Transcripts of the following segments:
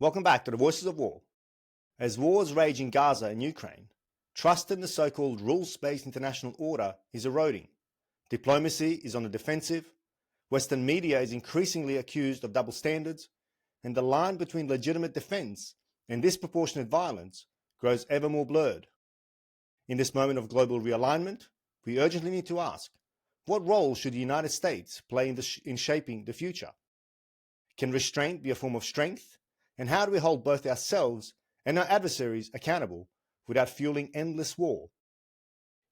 Welcome back to the Voices of War. As wars rage in Gaza and Ukraine, trust in the so-called rules-based international order is eroding. Diplomacy is on the defensive, Western media is increasingly accused of double standards, and the line between legitimate defense and disproportionate violence grows ever more blurred. In this moment of global realignment, we urgently need to ask, what role should the United States play in shaping the future? Can restraint be a form of strength? And how do we hold both ourselves and our adversaries accountable without fueling endless war?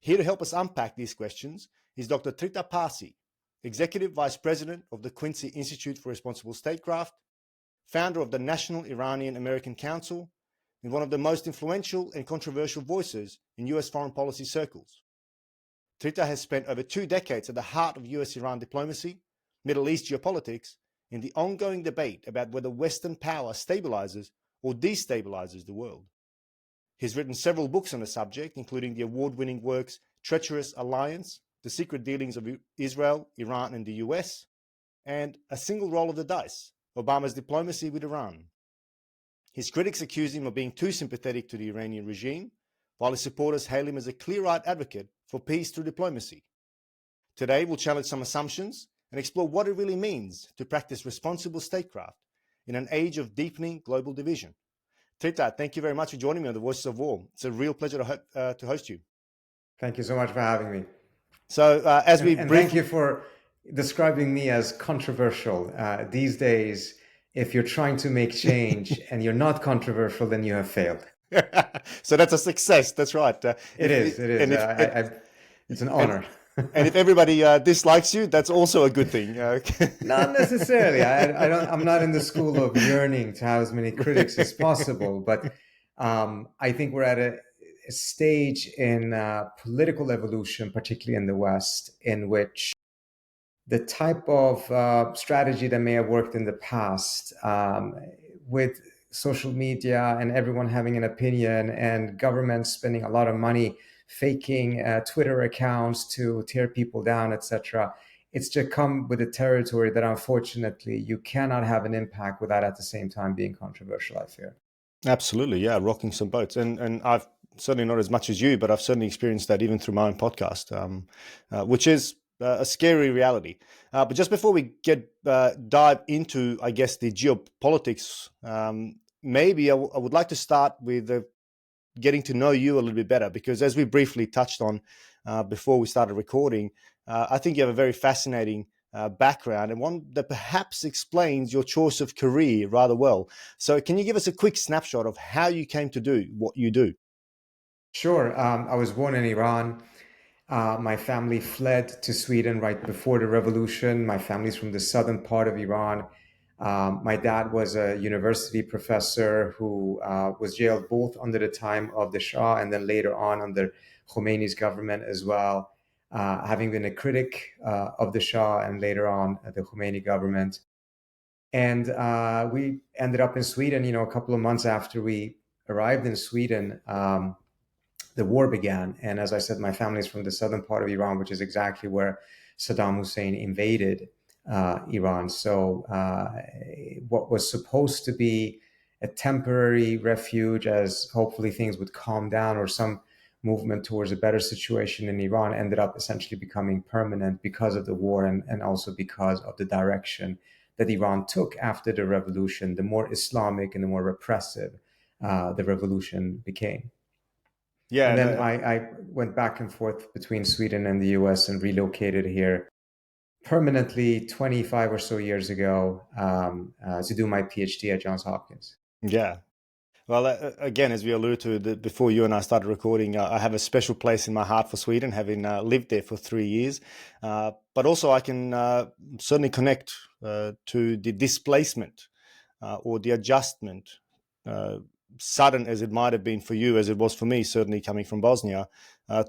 Here to help us unpack these questions is Dr. Trita Parsi, Executive Vice President of the Quincy Institute for Responsible Statecraft, founder of the National Iranian-American Council, and one of the most influential and controversial voices in U.S. foreign policy circles. Trita has spent over 2 decades at the heart of U.S. Iran diplomacy, Middle East geopolitics, in the ongoing debate about whether Western power stabilizes or destabilizes the world. He's written several books on the subject, including the award-winning works Treacherous Alliance, The Secret Dealings of Israel, Iran, and the US, and A Single Roll of the Dice, Obama's Diplomacy with Iran. His critics accuse him of being too sympathetic to the Iranian regime, while his supporters hail him as a clear-eyed advocate for peace through diplomacy. Today, we'll challenge some assumptions and explore what it really means to practice responsible statecraft in an age of deepening global division. Trita, thank you very much for joining me on the Voices of War. It's a real pleasure to host you. Thank you so much for having me. So, thank you for describing me as controversial. These days, if you're trying to make change and you're not controversial, then you have failed. So that's a success. That's right. It is. It's an honor. And if everybody dislikes you, that's also a good thing. Not necessarily. I'm not in the school of yearning to have as many critics as possible, but I think we're at a stage in political evolution, particularly in the West, in which the type of strategy that may have worked in the past, with social media and everyone having an opinion and governments spending a lot of money faking Twitter accounts to tear people down, etc. It's just come with a territory that unfortunately you cannot have an impact without at the same time being controversial, I fear. Absolutely, yeah, rocking some boats. And I've certainly not as much as you, but I've certainly experienced that even through my own podcast, which is a scary reality. But just before we dive into, I guess, the geopolitics, maybe I would like to start with getting to know you a little bit better, because as we briefly touched on before we started recording, I think you have a very fascinating background, and one that perhaps explains your choice of career rather well. So can you give us a quick snapshot of how you came to do what you do? Sure. I was born in Iran. My family fled to Sweden right before the revolution. My family's from the southern part of Iran. My dad was a university professor who was jailed both under the time of the Shah and then later on under Khomeini's government as well, having been a critic of the Shah and later on the Khomeini government. And we ended up in Sweden, a couple of months after we arrived in Sweden. The war began. And as I said, my family is from the southern part of Iran, which is exactly where Saddam Hussein invaded Iran. So what was supposed to be a temporary refuge as hopefully things would calm down or some movement towards a better situation in Iran ended up essentially becoming permanent because of the war and also because of the direction that Iran took after the revolution. The more Islamic and the more repressive the revolution became. Yeah, and then I went back and forth between Sweden and the US and relocated here permanently 25 or so years ago to do my PhD at Johns Hopkins. Yeah. Well, again, as we alluded to before you and I started recording, I have a special place in my heart for Sweden, having lived there for 3 years. But also I can certainly connect to the displacement or the adjustment, sudden as it might have been for you, as it was for me, certainly coming from Bosnia,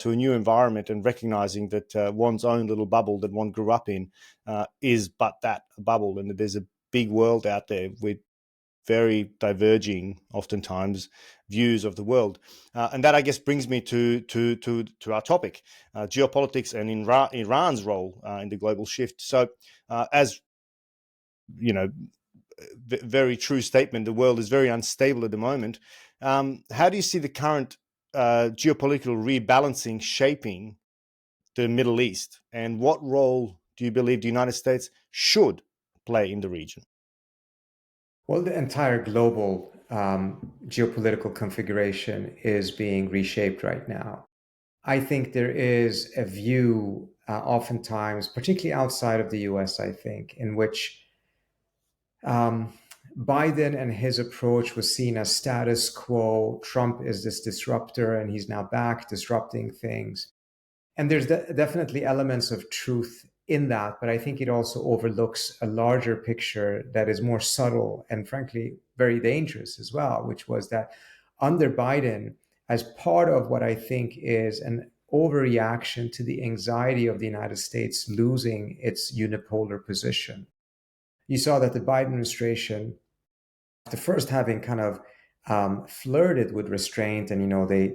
to a new environment and recognizing that one's own little bubble that one grew up in is but that, a bubble, and that there's a big world out there with very diverging, oftentimes, views of the world. And that, I guess, brings me to our topic, geopolitics and Iran's role in the global shift. So as you know, very true statement. The world is very unstable at the moment. How do you see the current geopolitical rebalancing shaping the Middle East? And what role do you believe the United States should play in the region? Well, the entire global geopolitical configuration is being reshaped right now. I think there is a view, oftentimes, particularly outside of the US, I think, in which um, Biden and his approach was seen as status quo. Trump is this disruptor, and he's now back disrupting things. And there's definitely elements of truth in that, but I think it also overlooks a larger picture that is more subtle and, frankly, very dangerous as well, which was that under Biden, as part of what I think is an overreaction to the anxiety of the United States losing its unipolar position, you saw that the Biden administration, after first having kind of flirted with restraint, and they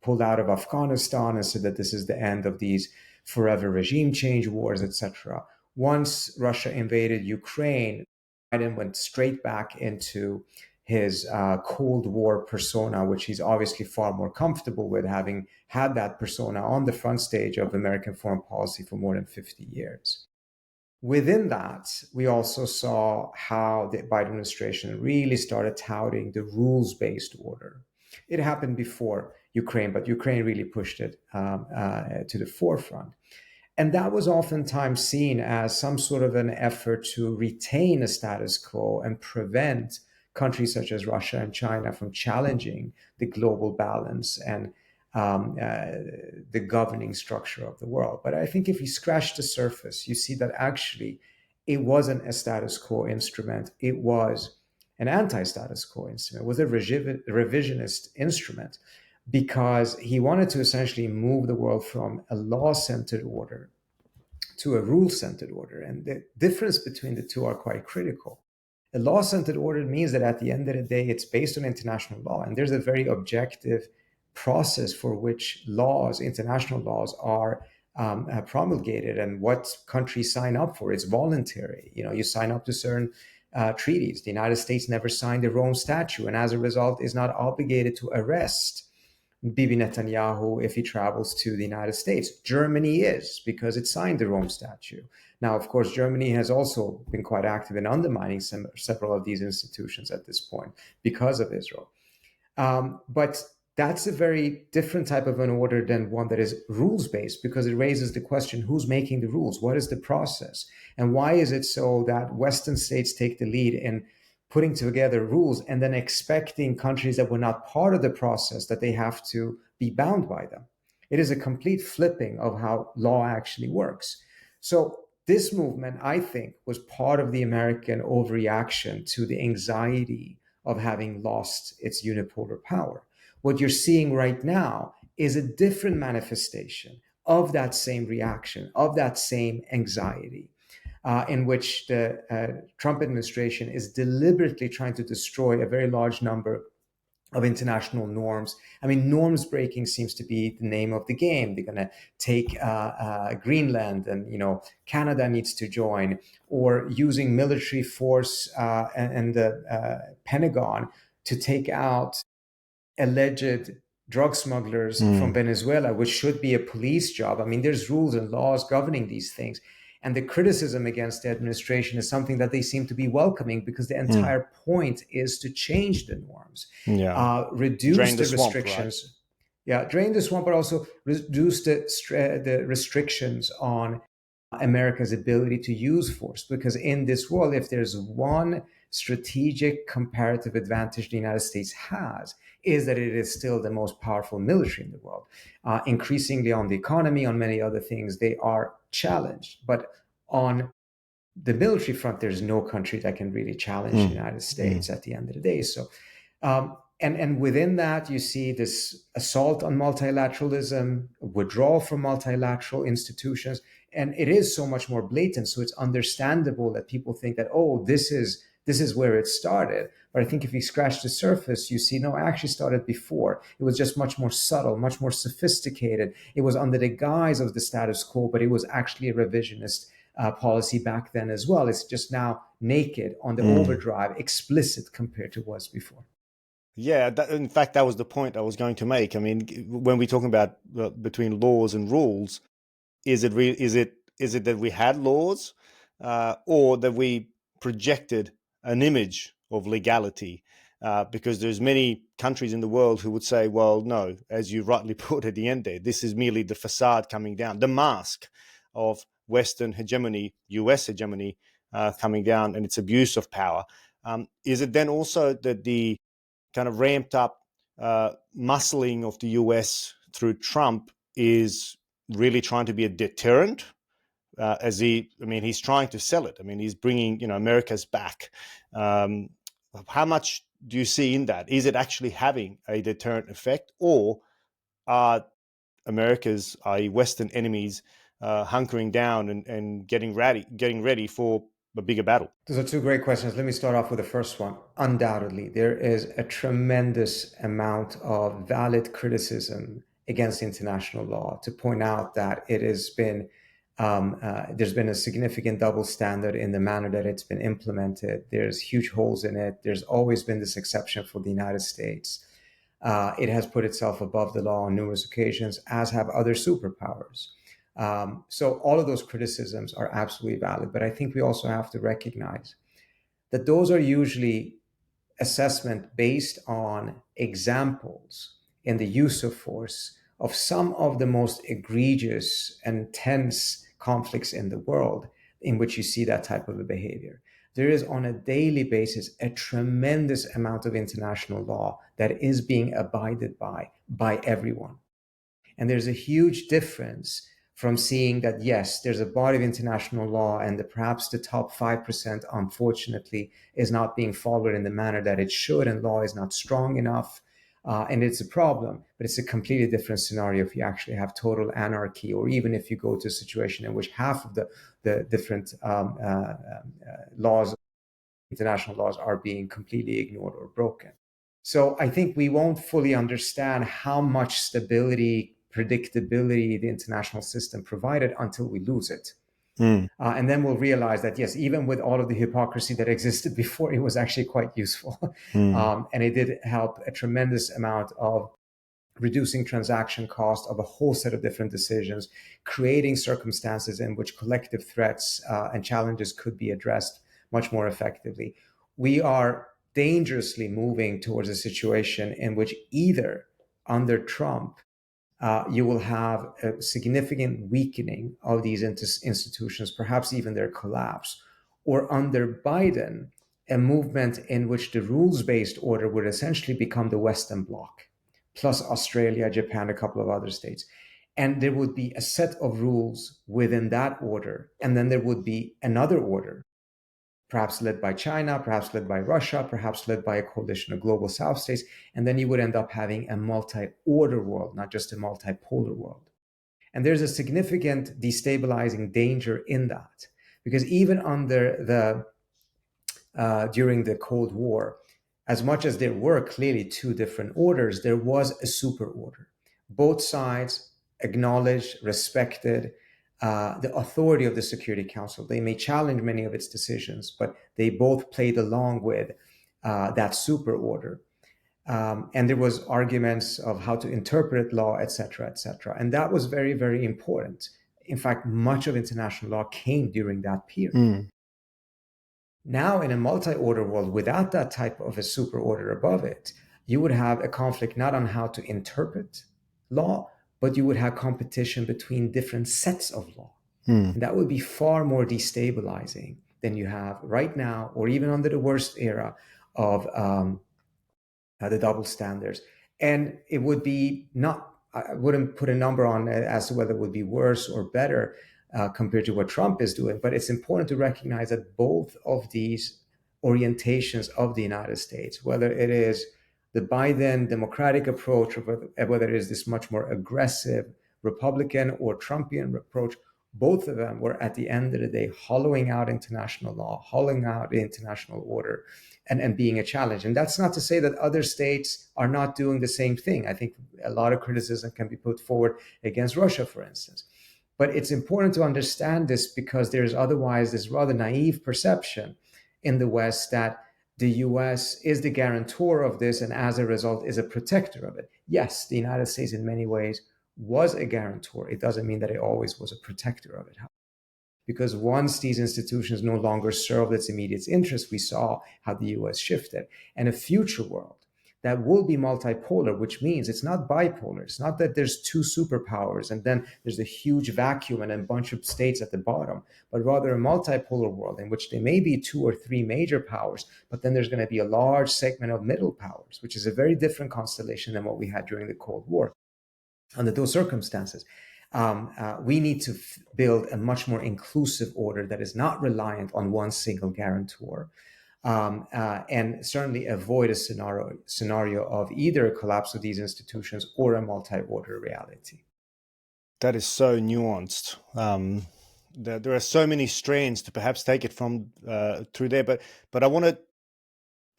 pulled out of Afghanistan and said that this is the end of these forever regime change wars, etc. Once Russia invaded Ukraine, Biden went straight back into his Cold War persona, which he's obviously far more comfortable with, having had that persona on the front stage of American foreign policy for more than 50 years. Within that, we also saw how the Biden administration really started touting the rules-based order. It happened before Ukraine, but Ukraine really pushed it to the forefront. And that was oftentimes seen as some sort of an effort to retain a status quo and prevent countries such as Russia and China from challenging the global balance and the governing structure of the world. But I think if you scratch the surface, you see that actually it wasn't a status quo instrument. It was an anti-status quo instrument. It was a revisionist instrument, because he wanted to essentially move the world from a law-centered order to a rule-centered order. And the difference between the two are quite critical. A law-centered order means that at the end of the day, it's based on international law. And there's a very objective process for which laws, international laws, are promulgated, and what countries sign up for. It's voluntary. You sign up to certain treaties. The United States never signed the Rome Statute, and as a result is not obligated to arrest Bibi Netanyahu if he travels to the United States. Germany is, because it signed the Rome Statute. Now, of course, Germany has also been quite active in undermining several of these institutions at this point because of Israel. But that's a very different type of an order than one that is rules-based, because it raises the question, who's making the rules? What is the process? And why is it so that Western states take the lead in putting together rules and then expecting countries that were not part of the process that they have to be bound by them? It is a complete flipping of how law actually works. So this movement, I think, was part of the American overreaction to the anxiety of having lost its unipolar power. What you're seeing right now is a different manifestation of that same reaction, of that same anxiety, in which the Trump administration is deliberately trying to destroy a very large number of international norms. I mean, norms breaking seems to be the name of the game. They're going to take Greenland, and Canada needs to join, or using military force and the Pentagon to take out alleged drug smugglers from Venezuela, which should be a police job. I mean, there's rules and laws governing these things. And the criticism against the administration is something that they seem to be welcoming, because the entire point is to change the norms, reduce drain the restrictions. Swamp, right? Yeah, drain the swamp, but also reduce the restrictions on America's ability to use force. Because in this world, if there's one strategic comparative advantage the United States has, is that it is still the most powerful military in the world. Increasingly on the economy, on many other things, they are challenged. But on the military front, there's no country that can really challenge the United States at the end of the day. So, and within that, you see this assault on multilateralism, withdrawal from multilateral institutions, and it is so much more blatant. So it's understandable that people think that, oh, this is where it started. But I think if you scratch the surface, you see, no, it actually started before. It was just much more subtle, much more sophisticated. It was under the guise of the status quo, but it was actually a revisionist policy back then as well. It's just now naked on the overdrive, explicit compared to was before. Yeah, in fact, that was the point I was going to make. I mean, when we're talking about between laws and rules, is it that we had laws, or that we projected an image of legality? Because there's many countries in the world who would say, well, no, as you rightly put at the end there, this is merely the facade coming down, the mask of Western hegemony, U.S. hegemony coming down, and its abuse of power. Is it then also that the kind of ramped up muscling of the U.S. through Trump is really trying to be a deterrent? He's trying to sell it. I mean, he's bringing, America's back. How much do you see in that? Is it actually having a deterrent effect, or are America's, i.e. Western enemies, hunkering down and getting ready for a bigger battle? Those are two great questions. Let me start off with the first one. Undoubtedly, there is a tremendous amount of valid criticism against international law to point out that it has been there's been a significant double standard in the manner that it's been implemented. There's huge holes in it. There's always been this exception for the United States. It has put itself above the law on numerous occasions, as have other superpowers. So all of those criticisms are absolutely valid, but I think we also have to recognize that those are usually assessment based on examples in the use of force of some of the most egregious and tense conflicts in the world in which you see that type of a behavior. There is on a daily basis a tremendous amount of international law that is being abided by everyone. And there's a huge difference from seeing that, yes, there's a body of international law and perhaps the top 5%, unfortunately, is not being followed in the manner that it should, and law is not strong enough. And it's a problem, but it's a completely different scenario if you actually have total anarchy, or even if you go to a situation in which half of the different laws, international laws, are being completely ignored or broken. So I think we won't fully understand how much stability, predictability the international system provided until we lose it. And then we'll realize that, yes, even with all of the hypocrisy that existed before, it was actually quite useful. And it did help a tremendous amount of reducing transaction cost of a whole set of different decisions, creating circumstances in which collective threats and challenges could be addressed much more effectively. We are dangerously moving towards a situation in which either under Trump, you will have a significant weakening of these institutions, perhaps even their collapse, or under Biden, a movement in which the rules-based order would essentially become the Western bloc, plus Australia, Japan, a couple of other states. And there would be a set of rules within that order, and then there would be another order, perhaps led by China, perhaps led by Russia, perhaps led by a coalition of global South states. And then you would end up having a multi-order world, not just a multipolar world. And there's a significant destabilizing danger in that, because even under during the Cold War, as much as there were clearly two different orders, there was a super order. Both sides acknowledged, respected the authority of the Security Council. They may challenge many of its decisions, but they both played along with that super order. And there was arguments of how to interpret law, et cetera, et cetera. And that was very, very important. In fact, much of international law came during that period. Now, in a multi-order world, without that type of a super order above it, you would have a conflict not on how to interpret law, but you would have competition between different sets of law. And that would be far more destabilizing than you have right now, or even under the worst era of the double standards. And it would be not, I wouldn't put a number on it as to whether it would be worse or better compared to what Trump is doing, but it's important to recognize that both of these orientations of the United States, whether it is the Biden Democratic approach, or whether it is this much more aggressive Republican or Trumpian approach, both of them were at the end of the day hollowing out international law, hollowing out the international order, and being a challenge. And that's not to say that other states are not doing the same thing. I think a lot of criticism can be put forward against Russia, for instance. But it's important to understand this because there's otherwise this rather naive perception in the West that the US is the guarantor of this and as a result is a protector of it. Yes, the United States in many ways was a guarantor. It doesn't mean that it always was a protector of it. Because once these institutions no longer served its immediate interests, we saw how the US shifted. And a future world that will be multipolar, which means it's not bipolar. It's not that there's two superpowers and then there's a huge vacuum and a bunch of states at the bottom, but rather a multipolar world in which there may be two or three major powers, but then there's going to be a large segment of middle powers, which is a very different constellation than what we had during the Cold War. Under those circumstances, we need to build a much more inclusive order that is not reliant on one single guarantor, and certainly avoid a scenario of either a collapse of these institutions or a multi-order reality. That is so nuanced. There are so many strands to perhaps take it from through there, but I want to,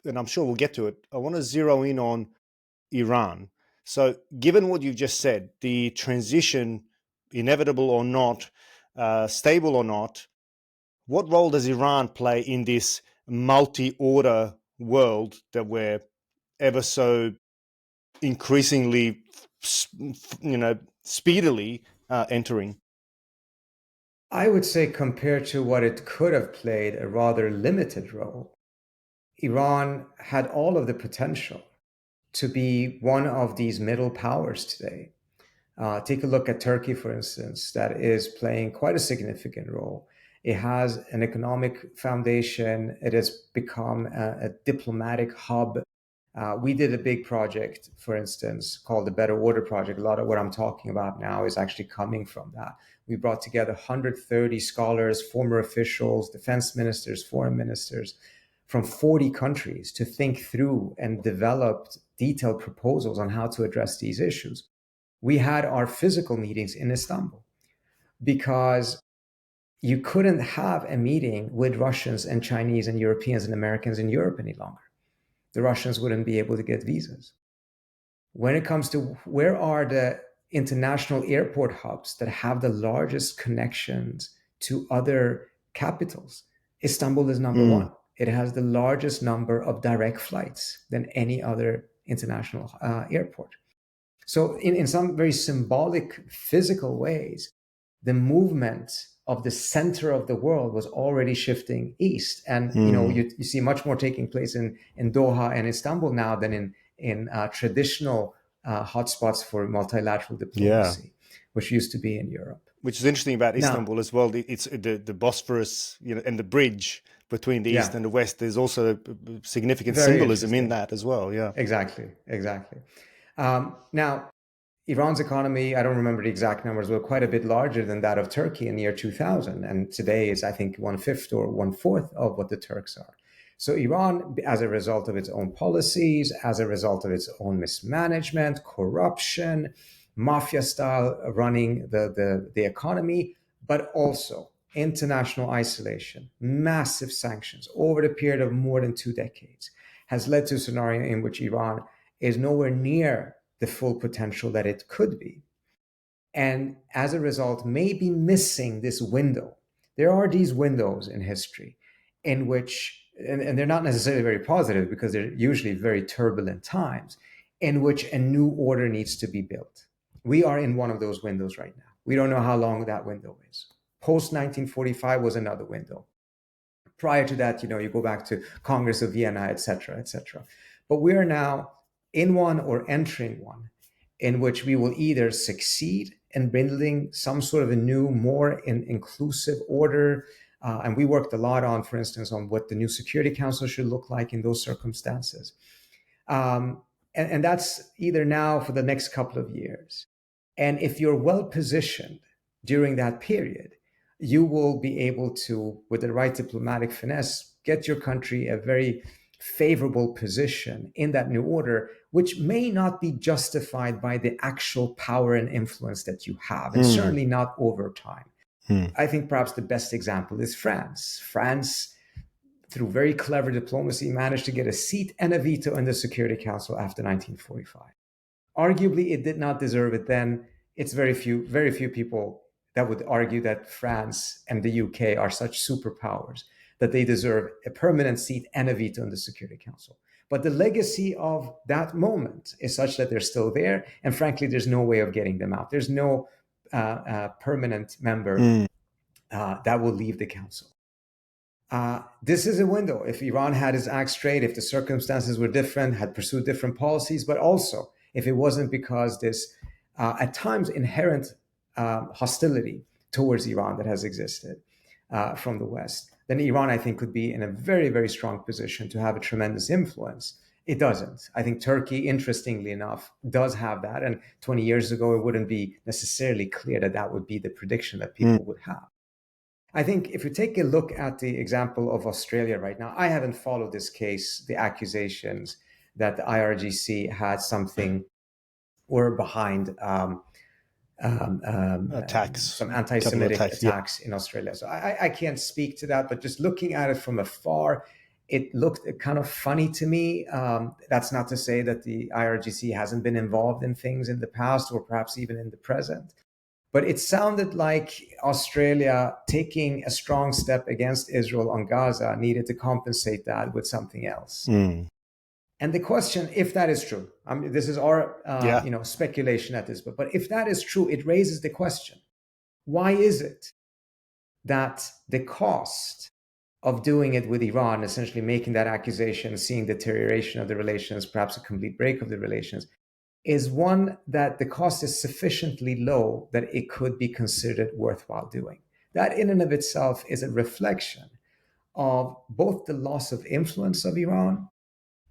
and I'm sure we'll get to it, I want to zero in on Iran. So given what you've just said, the transition, inevitable or not, stable or not, what role does Iran play in this multi-order world that we're ever so increasingly, speedily entering? I would say compared to what it could have played, a rather limited role. Iran had all of the potential to be one of these middle powers today. Take a look at Turkey, for instance, that is playing quite a significant role. It has an economic foundation. It has become a diplomatic hub. We did a big project, for instance, called the Better Order Project. A lot of what I'm talking about now is actually coming from that. We brought together 130 scholars, former officials, defense ministers, foreign ministers from 40 countries to think through and develop detailed proposals on how to address these issues. We had our physical meetings in Istanbul because you couldn't have a meeting with Russians and Chinese and Europeans and Americans in Europe any longer. The Russians wouldn't be able to get visas. When it comes to where are the international airport hubs that have the largest connections to other capitals, Istanbul is number one. It has the largest number of direct flights than any other international airport. So in some very symbolic, physical ways, the movement of the center of the world was already shifting east. And you see much more taking place in Doha and Istanbul now than in traditional hotspots for multilateral diplomacy, which used to be in Europe. Which is interesting about Istanbul as well. It's the Bosphorus, and the bridge between the East and the West. There's also significant symbolism in that as well. Yeah, exactly. Now, Iran's economy, I don't remember the exact numbers, but quite a bit larger than that of Turkey in the year 2000. And today is, I think, 1/5 or 1/4 of what the Turks are. So Iran, as a result of its own policies, as a result of its own mismanagement, corruption, mafia style running the economy, but also international isolation, massive sanctions over the period of more than 2 decades, has led to a scenario in which Iran is nowhere near the full potential that it could be. And as a result, may be missing this window. There are these windows in history in which, and they're not necessarily very positive because they're usually very turbulent times, in which a new order needs to be built. We are in one of those windows right now. We don't know how long that window is. Post 1945 was another window. Prior to that, you go back to Congress of Vienna, et cetera, et cetera. But we are now in one or entering one in which we will either succeed in building some sort of a new, more inclusive order. And we worked a lot on, for instance, on what the new Security Council should look like in those circumstances. And that's either now for the next couple of years. And if you're well positioned during that period, you will be able to, with the right diplomatic finesse, get your country a very favorable position in that new order, which may not be justified by the actual power and influence that you have, and certainly not over time. I think perhaps the best example is France. France, through very clever diplomacy, managed to get a seat and a veto in the Security Council after 1945. Arguably, it did not deserve it then. It's very few people that would argue that France and the UK are such superpowers that they deserve a permanent seat and a veto in the Security Council. But the legacy of that moment is such that they're still there. And frankly, there's no way of getting them out. There's no permanent member that will leave the council. This is a window. If Iran had its act straight, if the circumstances were different, had pursued different policies, but also if it wasn't because this, at times, inherent hostility towards Iran that has existed from the West, then Iran, I think, could be in a very, very strong position to have a tremendous influence. It doesn't. I think Turkey, interestingly enough, does have that. And 20 years ago, it wouldn't be necessarily clear that that would be the prediction that people would have. I think if you take a look at the example of Australia right now, I haven't followed this case, the accusations that the IRGC had something or behind attacks, some anti-Semitic attacks in Australia. So I can't speak to that, but just looking at it from afar, it looked kind of funny to me. That's not to say that the IRGC hasn't been involved in things in the past or perhaps even in the present. But it sounded like Australia taking a strong step against Israel on Gaza needed to compensate that with something else. And the question, if that is true, I mean, this is our speculation at this, but if that is true, it raises the question: why is it that the cost of doing it with Iran, essentially making that accusation, seeing deterioration of the relations, perhaps a complete break of the relations, is one that the cost is sufficiently low that it could be considered worthwhile doing? That in and of itself is a reflection of both the loss of influence of Iran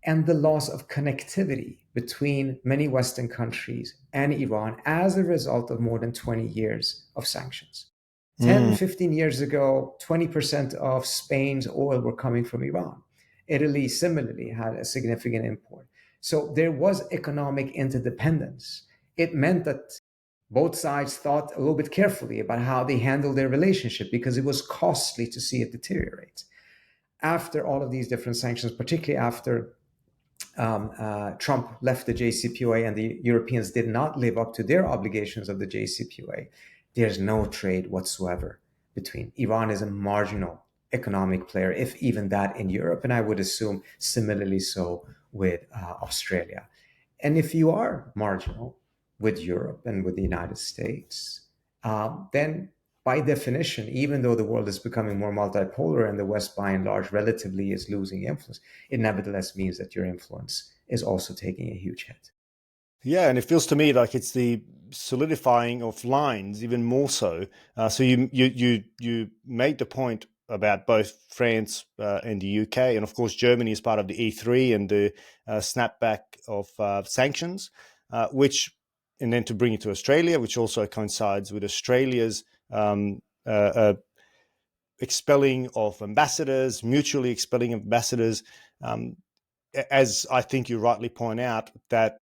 and the loss of connectivity between many Western countries and Iran as a result of more than 20 years of sanctions. 10, 15 years ago, 20% of Spain's oil were coming from Iran. Italy similarly had a significant import. So there was economic interdependence. It meant that both sides thought a little bit carefully about how they handled their relationship because it was costly to see it deteriorate. After all of these different sanctions, particularly after Trump left the JCPOA and the Europeans did not live up to their obligations of the JCPOA, there's no trade whatsoever between. Iran is a marginal economic player, if even that, in Europe, and I would assume similarly so with Australia. And if you are marginal with Europe and with the United States, then by definition, even though the world is becoming more multipolar and the West by and large relatively is losing influence, it nevertheless means that your influence is also taking a huge hit. Yeah, and it feels to me like it's the solidifying of lines even more so. So you made the point about both France and the UK, and of course Germany is part of the E3 and the snapback of sanctions, which, and then to bring it to Australia, which also coincides with Australia's expelling of ambassadors, mutually expelling ambassadors, as I think you rightly point out, that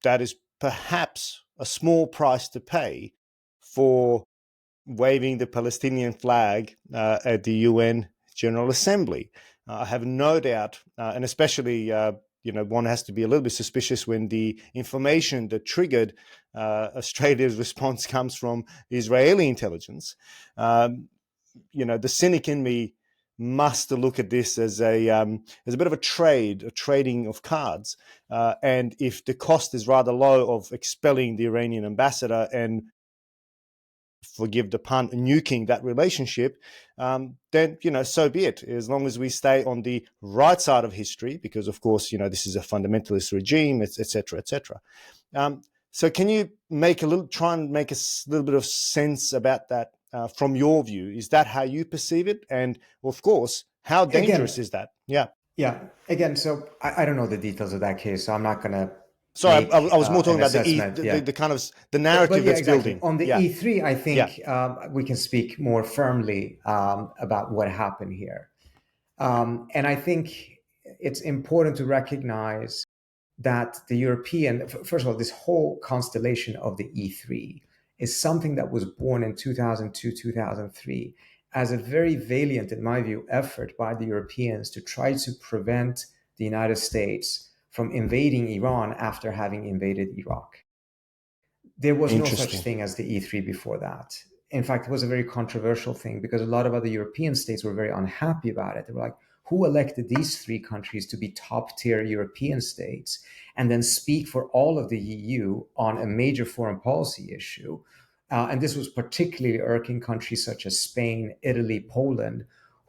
is perhaps a small price to pay for waving the Palestinian flag at the UN General Assembly. I have no doubt, and especially, one has to be a little bit suspicious when the information that triggered Australia's response comes from Israeli intelligence. The cynic in me must look at this as a bit of a trading of cards. And if the cost is rather low of expelling the Iranian ambassador and, forgive the pun, nuking that relationship, then, so be it, as long as we stay on the right side of history, because, of course, this is a fundamentalist regime, et cetera, et cetera. So can you try and make a little bit of sense about that from your view? Is that how you perceive it? And, of course, how dangerous is that? Yeah. Yeah. Again, so I don't know the details of that case, so I'm not going to. So I was more talking about the kind of the narrative that's exactly. building. On the E3, I think we can speak more firmly about what happened here. And I think it's important to recognize that the European, first of all, this whole constellation of the E3 is something that was born in 2002, 2003 as a very valiant, in my view, effort by the Europeans to try to prevent the United States from invading Iran after having invaded Iraq. There was no such thing as the E3 before that. in fact, it was a very controversial thing because a lot of other European states were very unhappy about it. They were like, who elected these three countries to be top tier European states and then speak for all of the EU on a major foreign policy issue? And this was particularly irking countries such as Spain, Italy, Poland,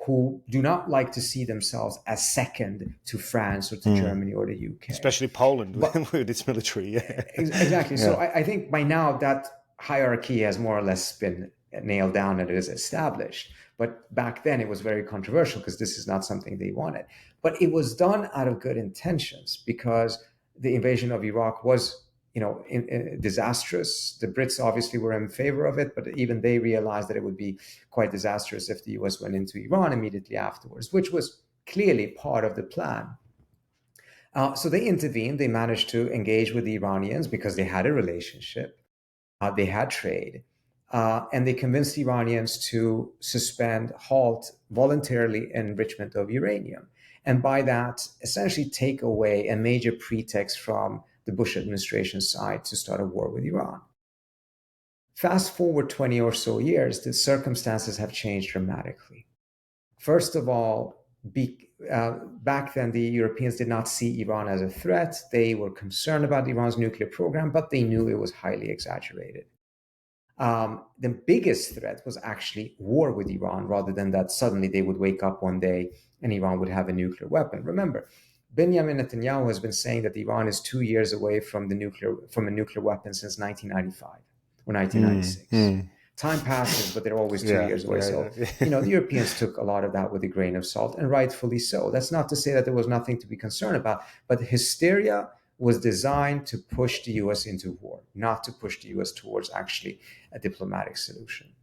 who do not like to see themselves as second to France or to Germany or the UK. Especially Poland with its military. Yeah. Exactly. Yeah. So I think by now that hierarchy has more or less been nailed down and it is established. But back then it was very controversial because this is not something they wanted. But it was done out of good intentions because the invasion of Iraq was, disastrous. The Brits obviously were in favor of it, but even they realized that it would be quite disastrous if the US went into Iran immediately afterwards, which was clearly part of the plan. So they intervened. They managed to engage with the Iranians because they had a relationship. They had trade. And they convinced the Iranians to halt voluntarily enrichment of uranium. And by that, essentially take away a major pretext from the Bush administration side to start a war with Iran. Fast forward 20 or so years, the circumstances have changed dramatically. First of all, back then, the Europeans did not see Iran as a threat. They were concerned about Iran's nuclear program, but they knew it was highly exaggerated. The biggest threat was actually war with Iran, rather than that suddenly they would wake up one day and Iran would have a nuclear weapon. Remember, Benjamin Netanyahu has been saying that Iran is 2 years away from a nuclear weapon since 1995 or 1996. Time passes, but they're always 2 years away. So, the Europeans took a lot of that with a grain of salt, and rightfully so. That's not to say that there was nothing to be concerned about, but the hysteria was designed to push the US into war, not to push the US towards actually a diplomatic solution.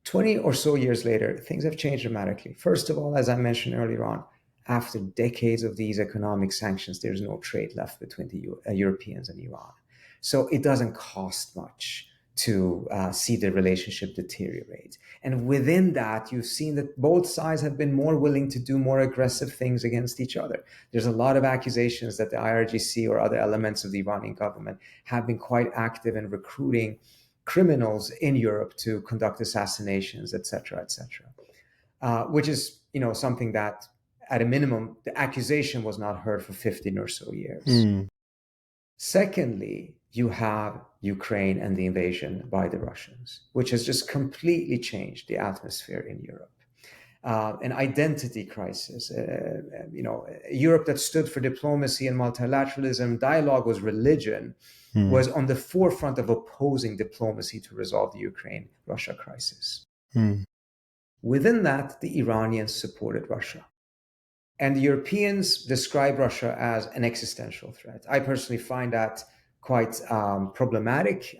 20 or so years later, things have changed dramatically. First of all, as I mentioned earlier on, after decades of these economic sanctions, there's no trade left between the Europeans and Iran. So it doesn't cost much to see the relationship deteriorate. And within that, you've seen that both sides have been more willing to do more aggressive things against each other. There's a lot of accusations that the IRGC or other elements of the Iranian government have been quite active in recruiting criminals in Europe to conduct assassinations, et cetera, which is, something that, at a minimum, the accusation was not heard for 15 or so years. Secondly, you have Ukraine and the invasion by the Russians, which has just completely changed the atmosphere in Europe. An identity crisis, Europe that stood for diplomacy and multilateralism, dialogue was religion, was on the forefront of opposing diplomacy to resolve the Ukraine-Russia crisis. Within that, the Iranians supported Russia. And the Europeans describe Russia as an existential threat. I personally find that quite problematic.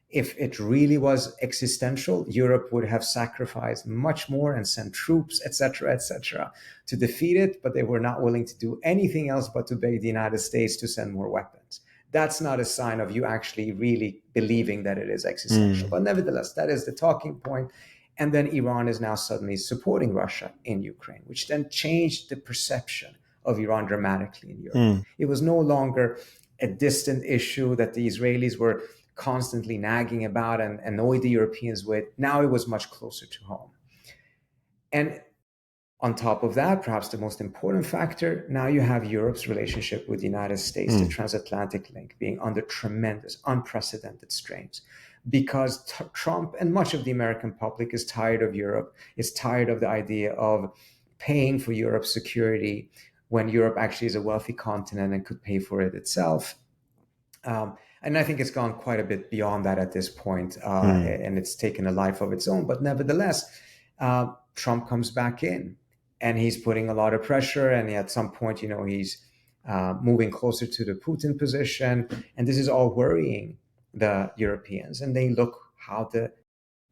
If it really was existential, Europe would have sacrificed much more and sent troops, et cetera, to defeat it, but they were not willing to do anything else but to beg the United States to send more weapons. That's not a sign of you actually really believing that it is existential. But nevertheless, that is the talking point. And then Iran is now suddenly supporting Russia in Ukraine, which then changed the perception of Iran dramatically in Europe. It was no longer a distant issue that the Israelis were constantly nagging about and annoyed the Europeans with. Now it was much closer to home. And on top of that, perhaps the most important factor, now you have Europe's relationship with the United States, the transatlantic link, being under tremendous, unprecedented strains. Because Trump and much of the American public is tired of Europe, is tired of the idea of paying for Europe's security when Europe actually is a wealthy continent and could pay for it itself. And I think it's gone quite a bit beyond that at this point, and it's taken a life of its own. But nevertheless, Trump comes back in, and he's putting a lot of pressure. And at some point, he's moving closer to the Putin position. And this is all worrying the Europeans. And they look how the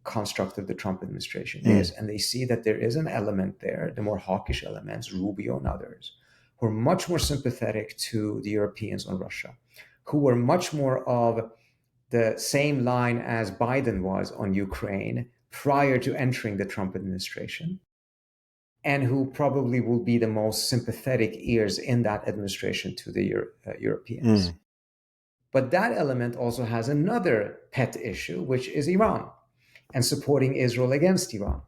construct of the Trump administration is. And they see that there is an element there, the more hawkish elements, Rubio and others, who are much more sympathetic to the Europeans on Russia, who were much more of the same line as Biden was on Ukraine prior to entering the Trump administration, and who probably will be the most sympathetic ears in that administration to the Europeans. But that element also has another pet issue, which is Iran. and supporting Israel against Iran.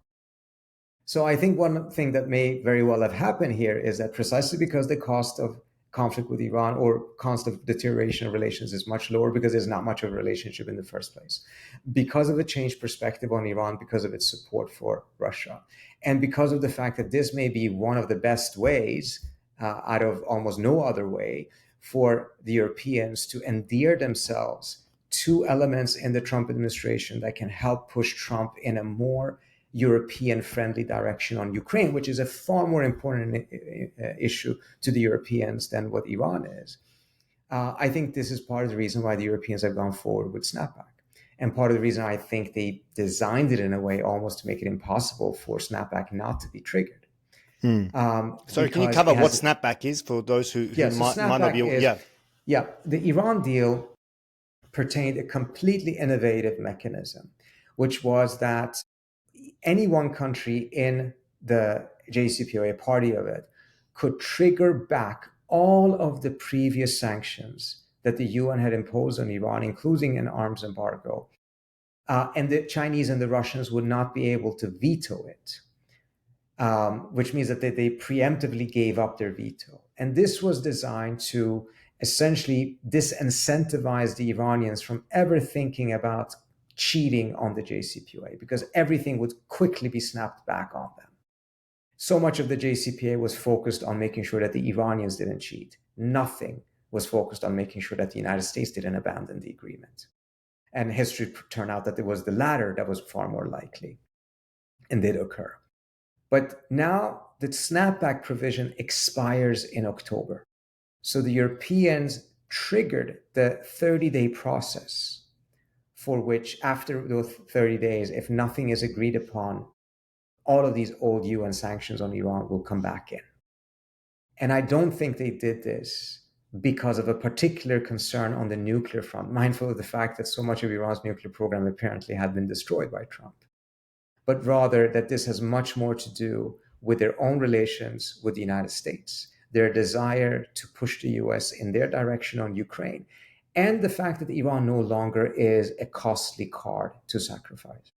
So I think one thing that may very well have happened here is that precisely because the cost of conflict with Iran or cost of deterioration of relations is much lower because there's not much of a relationship in the first place, because of a changed perspective on Iran, because of its support for Russia, and because of the fact that this may be one of the best ways out of almost no other way for the Europeans to endear themselves to elements in the Trump administration that can help push Trump in a more European-friendly direction on Ukraine, which is a far more important issue to the Europeans than what Iran is. I think this is part of the reason why the Europeans have gone forward with snapback. And part of the reason I think they designed it in a way almost to make it impossible for snapback not to be triggered. Sorry, can you cover what snapback is for those who might not be... The Iran deal pertained a completely innovative mechanism, which was that any one country in the JCPOA, a party of it, could trigger back all of the previous sanctions that the UN had imposed on Iran, including an arms embargo. And the Chinese and the Russians would not be able to veto it, which means that they preemptively gave up their veto. And this was designed to essentially disincentivize the Iranians from ever thinking about cheating on the JCPOA, because everything would quickly be snapped back on them. So much of the JCPOA was focused on making sure that the Iranians didn't cheat. Nothing was focused on making sure that the United States didn't abandon the agreement. And history turned out that it was the latter that was far more likely and did occur. But now the snapback provision expires in October. So the Europeans triggered the 30-day process for which, after those 30 days, if nothing is agreed upon, all of these old UN sanctions on Iran will come back in. And I don't think they did this because of a particular concern on the nuclear front, mindful of the fact that so much of Iran's nuclear program apparently had been destroyed by Trump, but rather that this has much more to do with their own relations with the United States, their desire to push the US in their direction on Ukraine, and the fact that Iran no longer is a costly card to sacrifice.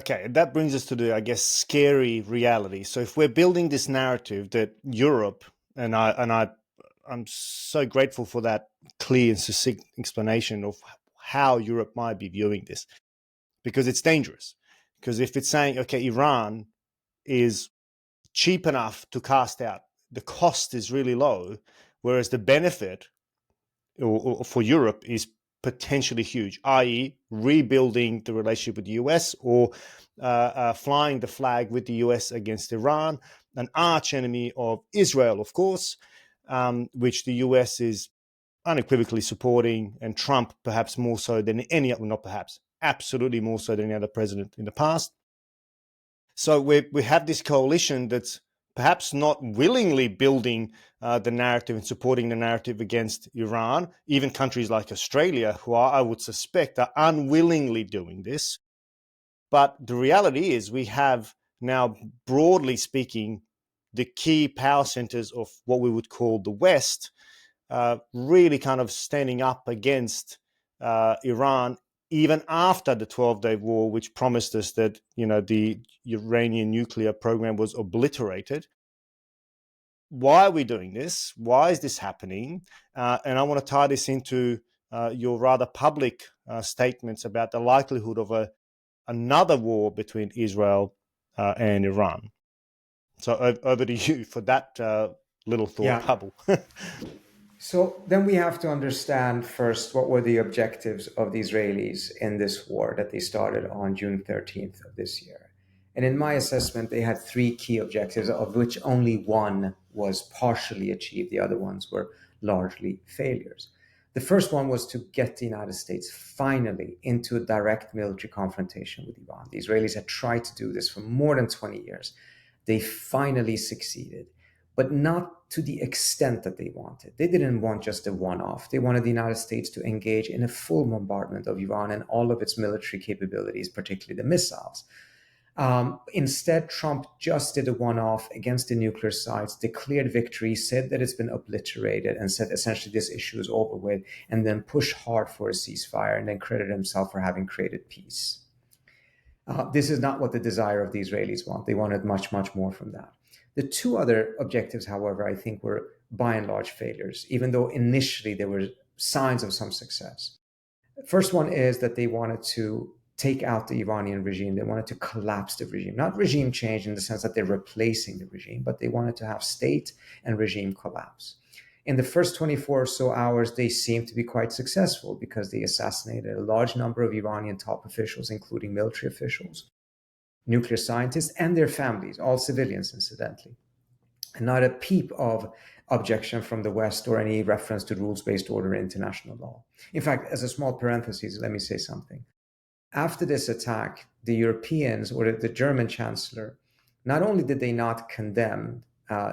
Okay, that brings us to the, I guess, scary reality. So if we're building this narrative that Europe, and I'm so grateful for that clear and succinct explanation of how Europe might be viewing this, because it's dangerous. Because if it's saying, okay, Iran is cheap enough to cast out, the cost is really low, whereas the benefit or for Europe is potentially huge, i.e. rebuilding the relationship with the US or flying the flag with the US against Iran, an arch enemy of Israel, of course, which the US is unequivocally supporting, and Trump perhaps more so than any other, not perhaps, absolutely more so than any other president in the past. So we have this coalition that's perhaps not willingly building the narrative and supporting the narrative against Iran. Even countries like Australia, who I would suspect are unwillingly doing this. But the reality is we have now, broadly speaking, the key power centers of what we would call the West really kind of standing up against Iran, even after the 12-day war, which promised us that, the Iranian nuclear program was obliterated. Why are we doing this? Why is this happening? And I want to tie this into your rather public statements about the likelihood of another war between Israel and Iran. So over to you for that little thought bubble. So then we have to understand first what were the objectives of the Israelis in this war that they started on June 13th of this year. And in my assessment, they had three key objectives, of which only one was partially achieved. The other ones were largely failures. The first one was to get the United States finally into a direct military confrontation with Iran. The Israelis had tried to do this for more than 20 years. They finally succeeded, but not to the extent that they wanted. They didn't want just a one-off. They wanted the United States to engage in a full bombardment of Iran and all of its military capabilities, particularly the missiles. Instead, Trump just did a one-off against the nuclear sites, declared victory, said that it's been obliterated, and said essentially this issue is over with, and then pushed hard for a ceasefire and then credited himself for having created peace. This is not what the desire of the Israelis want. They wanted much, much more from that. The two other objectives, however, I think were by and large failures, even though initially there were signs of some success. The first one is that they wanted to take out the Iranian regime. They wanted to collapse the regime, not regime change in the sense that they're replacing the regime, but they wanted to have state and regime collapse. In the first 24 or so hours, they seemed to be quite successful because they assassinated a large number of Iranian top officials, including military officials, nuclear scientists, and their families, all civilians, incidentally. And not a peep of objection from the West or any reference to rules-based order in international law. In fact, as a small parenthesis, let me say something. After this attack, the Europeans, or the German chancellor, not only did they not condemn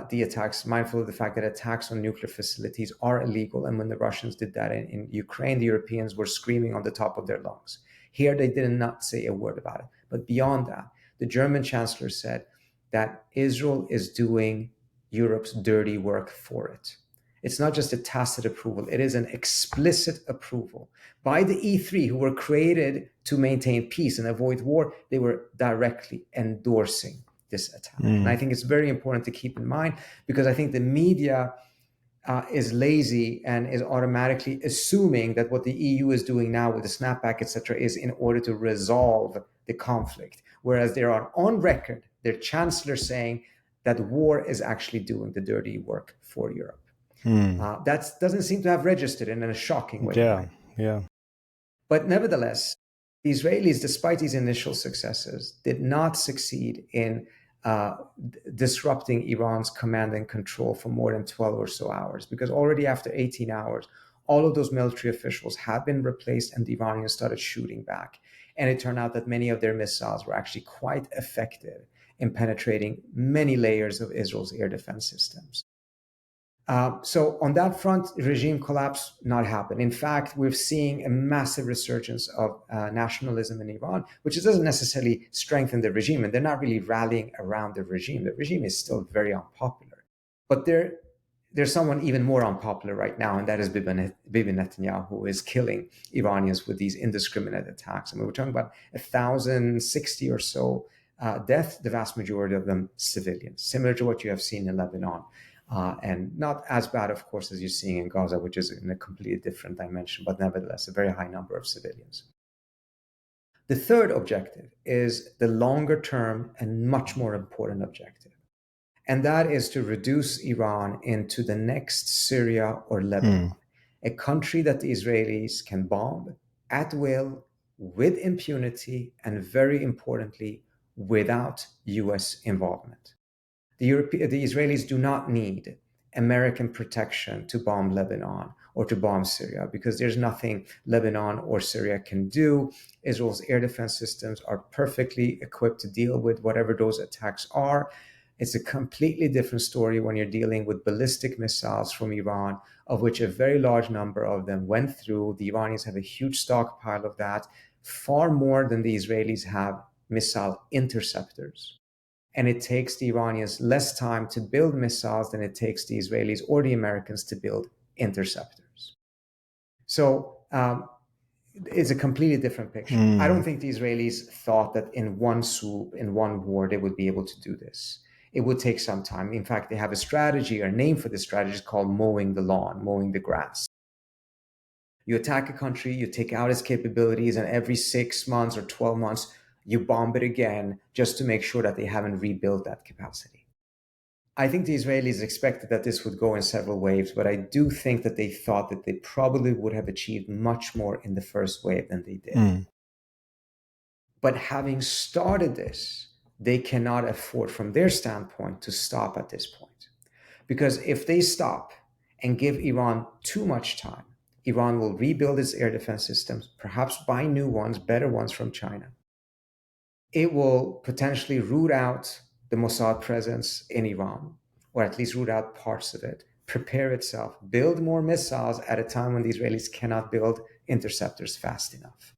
the attacks, mindful of the fact that attacks on nuclear facilities are illegal, and when the Russians did that in Ukraine, the Europeans were screaming on the top of their lungs. Here, they did not say a word about it. But beyond that, the German chancellor said that Israel is doing Europe's dirty work for it. It's not just a tacit approval, it is an explicit approval. By the E3, who were created to maintain peace and avoid war, they were directly endorsing this attack. And I think it's very important to keep in mind, because I think the media is lazy and is automatically assuming that what the EU is doing now with the snapback, etc., is in order to resolve the conflict. Whereas they are on record, their chancellor saying that war is actually doing the dirty work for Europe. That doesn't seem to have registered in a shocking way. Yeah. But nevertheless, the Israelis, despite these initial successes, did not succeed in disrupting Iran's command and control for more than 12 or so hours, because already after 18 hours, all of those military officials had been replaced and the Iranians started shooting back. And it turned out that many of their missiles were actually quite effective in penetrating many layers of Israel's air defense systems. So on that front, regime collapse not happen. In fact, we're seeing a massive resurgence of nationalism in Iran, which doesn't necessarily strengthen the regime, and they're not really rallying around the regime. The regime is still very unpopular. But there's someone even more unpopular right now, and that is Bibi Netanyahu, who is killing Iranians with these indiscriminate attacks. I mean, we're talking about 1,060 or so deaths, the vast majority of them civilians, similar to what you have seen in Lebanon. And not as bad, of course, as you're seeing in Gaza, which is in a completely different dimension, but nevertheless, a very high number of civilians. The third objective is the longer term and much more important objective. And that is to reduce Iran into the next Syria or Lebanon, a country that the Israelis can bomb at will, with impunity, and very importantly, without U.S. involvement. The Israelis do not need American protection to bomb Lebanon or to bomb Syria, because there's nothing Lebanon or Syria can do. Israel's air defense systems are perfectly equipped to deal with whatever those attacks are. It's a completely different story when you're dealing with ballistic missiles from Iran, of which a very large number of them went through. The Iranians have a huge stockpile of that, far more than the Israelis have missile interceptors. And it takes the Iranians less time to build missiles than it takes the Israelis or the Americans to build interceptors. So it's a completely different picture. I don't think the Israelis thought that in one swoop, in one war, they would be able to do this. It would take some time. In fact, they have a strategy, or a name for this strategy, called mowing the lawn, mowing the grass. You attack a country, you take out its capabilities, and every 6 months or 12 months, you bomb it again just to make sure that they haven't rebuilt that capacity. I think the Israelis expected that this would go in several waves, but I do think that they thought that they probably would have achieved much more in the first wave than they did. But having started this, they cannot afford, from their standpoint, to stop at this point. Because if they stop and give Iran too much time, Iran will rebuild its air defense systems, perhaps buy new ones, better ones from China. It will potentially root out the Mossad presence in Iran, or at least root out parts of it, prepare itself, build more missiles at a time when the Israelis cannot build interceptors fast enough.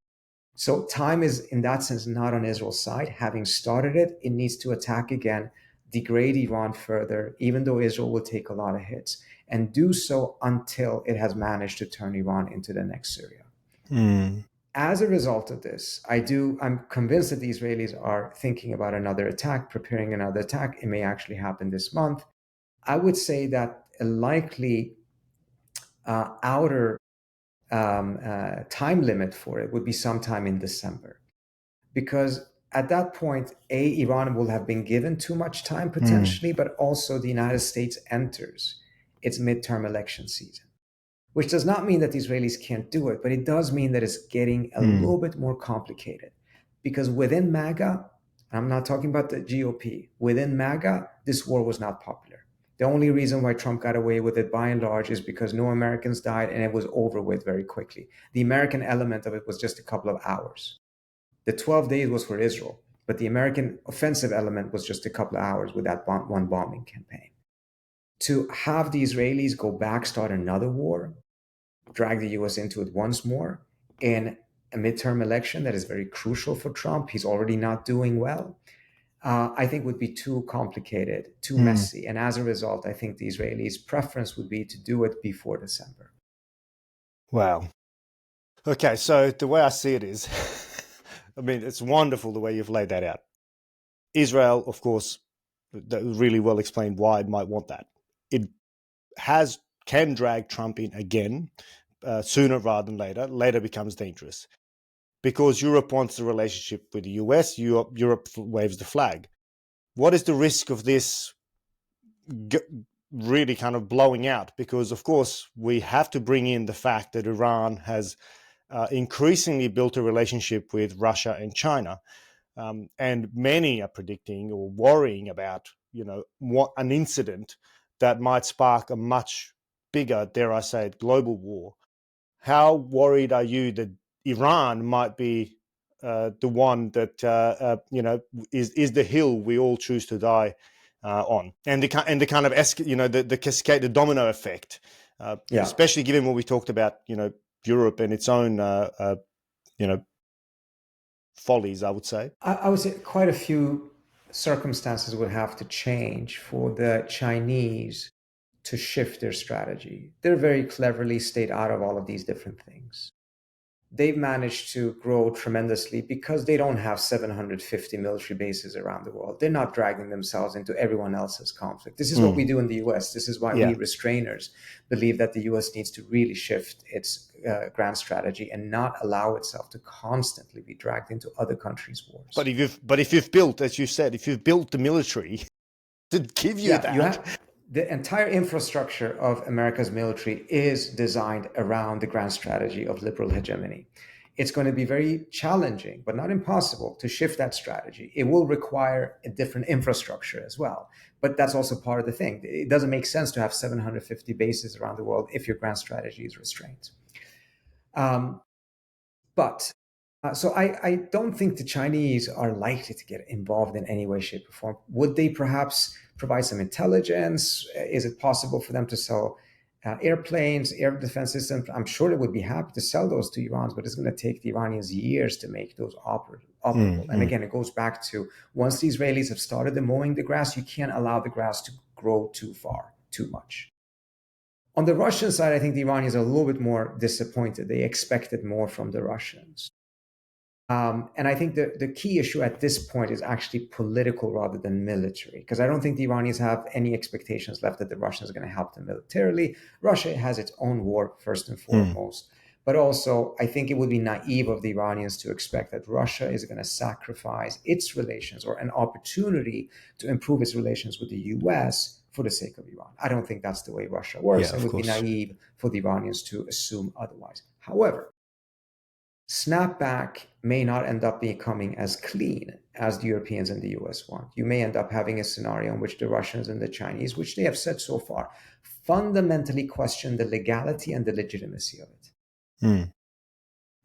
So time is, in that sense, not on Israel's side. Having started it, it needs to attack again, degrade Iran further, even though Israel will take a lot of hits, and do so until it has managed to turn Iran into the next Syria. As a result of this, I'm convinced that the Israelis are thinking about another attack, preparing another attack. It may actually happen this month. I would say that a likely outer time limit for it would be sometime in December. Because at that point, Iran will have been given too much time potentially, but also the United States enters its midterm election season, which does not mean that the Israelis can't do it, but it does mean that it's getting a little bit more complicated. Because within MAGA, I'm not talking about the GOP, within MAGA, this war was not popular. The only reason why Trump got away with it by and large is because no Americans died and it was over with very quickly. The American element of it was just a couple of hours. The 12 days was for Israel, but the American offensive element was just a couple of hours with that one bombing campaign. To have the Israelis go back, start another war, drag the US into it once more in a midterm election that is very crucial for Trump, he's already not doing well, I think would be too complicated, too messy. And as a result, I think the Israelis' preference would be to do it before December. Wow. Okay, so the way I see it is, I mean, it's wonderful the way you've laid that out. Israel, of course, that really well explained why it might want that. It can drag Trump in again sooner rather than later. Later becomes dangerous because Europe wants the relationship with the US. Europe waves the flag. What is the risk of this really kind of blowing out? Because, of course, we have to bring in the fact that Iran has increasingly built a relationship with Russia and China. And many are predicting or worrying about, what an incident that might spark a much bigger, dare I say it, global war. How worried are you that Iran might be the one that is the hill we all choose to die on, and the kind of the cascade, the domino effect, especially given what we talked about, Europe and its own follies, I would say. I would say quite a few circumstances would have to change for the Chinese to shift their strategy. They're very cleverly stayed out of all of these different things. They've managed to grow tremendously because they don't have 750 military bases around the world. They're not dragging themselves into everyone else's conflict. This is what we do in the US. This is why we restrainers believe that the US needs to really shift its grand strategy and not allow itself to constantly be dragged into other countries' wars. But if you've built, as you said, if you've built the military to give you that. The entire infrastructure of America's military is designed around the grand strategy of liberal hegemony. It's going to be very challenging, but not impossible, to shift that strategy. It will require a different infrastructure as well. But that's also part of the thing. It doesn't make sense to have 750 bases around the world if your grand strategy is restrained. So I don't think the Chinese are likely to get involved in any way, shape, or form. Would they perhaps provide some intelligence? Is it possible for them to sell airplanes, air defense systems? I'm sure they would be happy to sell those to Iran, but it's going to take the Iranians years to make those operable. And again, it goes back to once the Israelis have started mowing the grass, you can't allow the grass to grow too far, too much. On the Russian side, I think the Iranians are a little bit more disappointed. They expected more from the Russians. And I think the key issue at this point is actually political rather than military, because I don't think the Iranians have any expectations left that the Russians are going to help them militarily. Russia has its own war, first and foremost. But also, I think it would be naive of the Iranians to expect that Russia is going to sacrifice its relations or an opportunity to improve its relations with the US for the sake of Iran. I don't think that's the way Russia works. It would be naive for the Iranians to assume otherwise. However, snapback may not end up becoming as clean as the Europeans and the US want. You may end up having a scenario in which the Russians and the Chinese, which they have said so far, fundamentally question the legality and the legitimacy of it.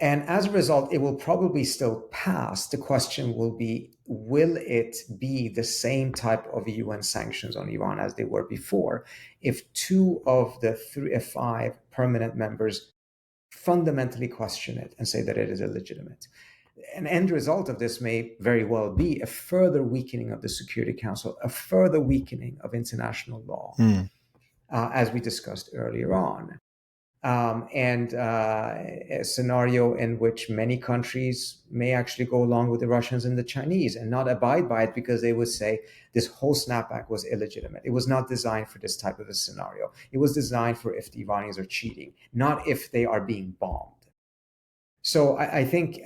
And as a result, it will probably still pass. The question will be, will it be the same type of UN sanctions on Iran as they were before if 2 of the 5 permanent members fundamentally question it and say that it is illegitimate? An end result of this may very well be a further weakening of the Security Council, a further weakening of international law, as we discussed earlier on. and a scenario in which many countries may actually go along with the Russians and the Chinese and not abide by it because they would say this whole snapback was illegitimate. It was not designed for this type of a scenario. It was designed for if the Iranians are cheating, not if they are being bombed. So I think